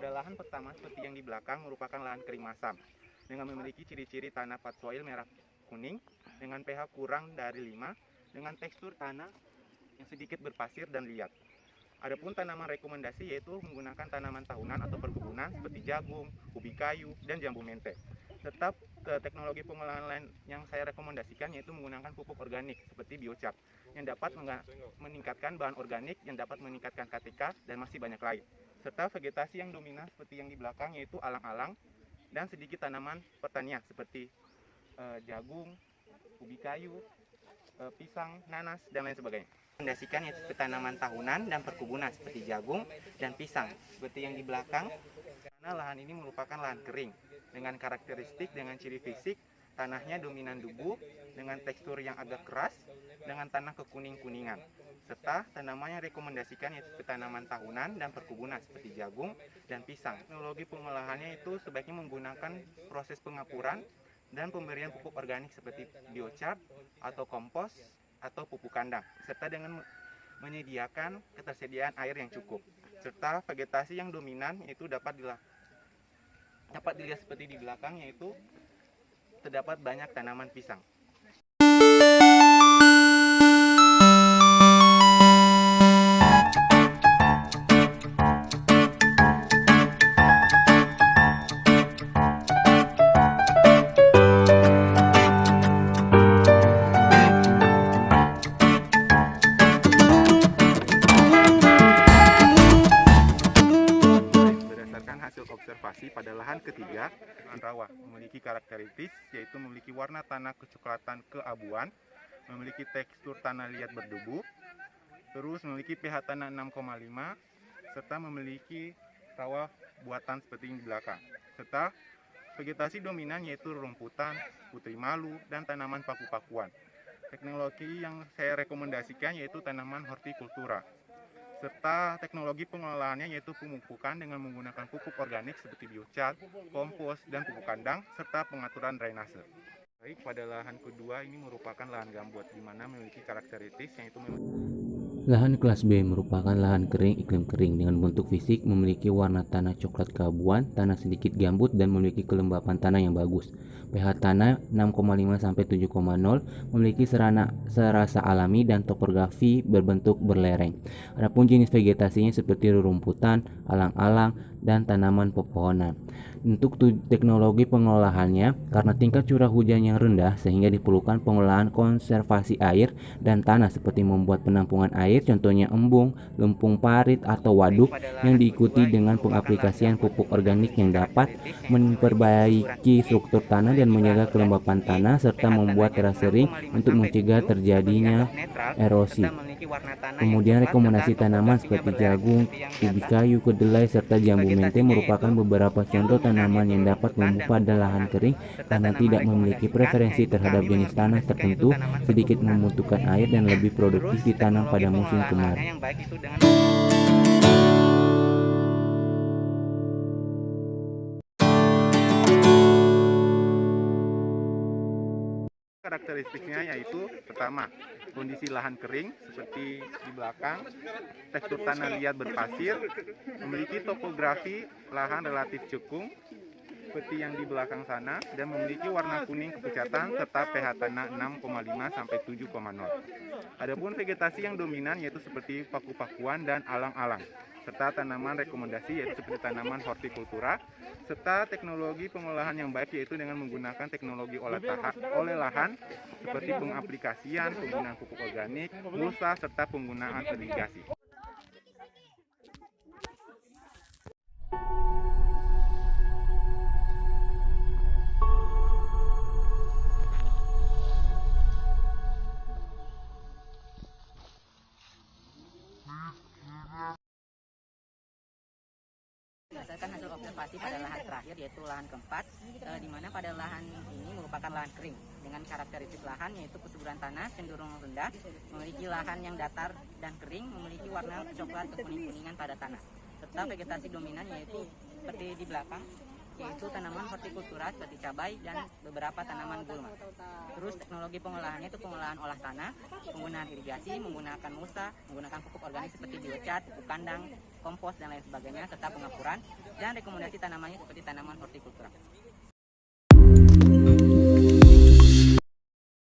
Pada lahan pertama seperti yang di belakang merupakan lahan kering masam dengan memiliki ciri-ciri tanah patsoil merah kuning dengan pH kurang dari 5 dengan tekstur tanah yang sedikit berpasir dan liat. Adapun tanaman rekomendasi yaitu menggunakan tanaman tahunan atau perkebunan seperti jagung, ubi kayu, dan jambu mente. Tetap teknologi pengolahan lain yang saya rekomendasikan yaitu menggunakan pupuk organik seperti biochar yang dapat meningkatkan bahan organik, yang dapat meningkatkan KTK, dan masih banyak lain. Serta vegetasi yang dominan seperti yang di belakang yaitu alang-alang dan sedikit tanaman pertanian seperti jagung, ubi kayu, pisang, nanas, dan lain sebagainya. Rekomendasikan yaitu tanaman tahunan dan perkebunan seperti jagung dan pisang. Seperti yang di belakang, karena lahan ini merupakan lahan kering dengan karakteristik dengan ciri fisik tanahnya dominan debu dengan tekstur yang agak keras dengan tanah kekuning-kuningan. Serta tanaman yang rekomendasikan yaitu tanaman tahunan dan perkebunan seperti jagung dan pisang. Teknologi pengolahannya itu sebaiknya menggunakan proses pengapuran dan pemberian pupuk organik seperti biochar atau kompos atau pupuk kandang, serta dengan menyediakan ketersediaan air yang cukup. Serta vegetasi yang dominan itu dapat dilihat seperti di belakang, yaitu terdapat banyak tanaman pisang. Hasil observasi pada lahan ketiga, rawa memiliki karakteristik yaitu memiliki warna tanah kecoklatan keabuan, memiliki tekstur tanah liat berdebu, terus memiliki pH tanah 6,5, serta memiliki rawa buatan seperti yang di belakang. Serta vegetasi dominan yaitu rumputan, putri malu, dan tanaman paku-pakuan. Teknologi yang saya rekomendasikan yaitu tanaman hortikultura. Serta teknologi pengolahannya yaitu pemupukan dengan menggunakan pupuk organik seperti biochar, kompos, dan pupuk kandang, serta pengaturan drainase. Baik, pada lahan kedua ini merupakan lahan gambut, di mana memiliki karakteristik yaitu Lahan kelas B merupakan lahan kering iklim kering dengan bentuk fisik memiliki warna tanah coklat keabuan, tanah sedikit gambut, dan memiliki kelembapan tanah yang bagus. pH tanah 6,5 sampai 7,0, memiliki serasa alami dan topografi berbentuk berlereng. Adapun jenis vegetasinya seperti rerumputan, alang-alang, dan tanaman pepohonan. Untuk teknologi pengolahannya, karena tingkat curah hujan yang rendah sehingga diperlukan pengolahan konservasi air dan tanah seperti membuat penampungan air, contohnya embung, lempung parit, atau waduk, yang diikuti dengan pengaplikasian pupuk organik yang dapat memperbaiki struktur tanah dan menjaga kelembapan tanah serta membuat terasering untuk mencegah terjadinya erosi. Kemudian rekomendasi tanaman seperti jagung, ubi kayu, kedelai, serta jambu mente merupakan beberapa contoh tanaman yang dapat tumbuh pada lahan kering karena tidak memiliki preferensi terhadap jenis tanah tertentu, sedikit membutuhkan air, dan lebih produktif ditanam pada musim kemarau. Karakteristiknya yaitu pertama, kondisi lahan kering seperti di belakang, tekstur tanah liat berpasir, memiliki topografi lahan relatif cekung seperti yang di belakang sana, dan memiliki warna kuning kepucatan serta pH tanah 6,5 sampai 7,0. Adapun vegetasi yang dominan yaitu seperti paku-pakuan dan alang-alang, serta tanaman rekomendasi yaitu seperti tanaman hortikultura, serta teknologi pengolahan yang baik yaitu dengan menggunakan teknologi olah lahan seperti pengaplikasian, penggunaan pupuk organik, mulsa, serta penggunaan irigasi. Berdasarkan hasil observasi pada lahan terakhir yaitu lahan keempat, di mana pada lahan ini merupakan lahan kering dengan karakteristik lahan yaitu kesuburan tanah cenderung rendah, memiliki lahan yang datar dan kering, memiliki warna coklat kekuning-kuningan pada tanah, serta vegetasi dominan yaitu seperti di belakang yaitu tanaman hortikultura seperti cabai dan beberapa tanaman gulma. Terus teknologi pengolahannya itu pengolahan olah tanah, penggunaan irigasi, menggunakan mulsa, menggunakan pupuk organik seperti biocat, pupuk kandang, kompos dan lain sebagainya, serta pengapuran dan rekomendasi tanamannya seperti tanaman hortikultura.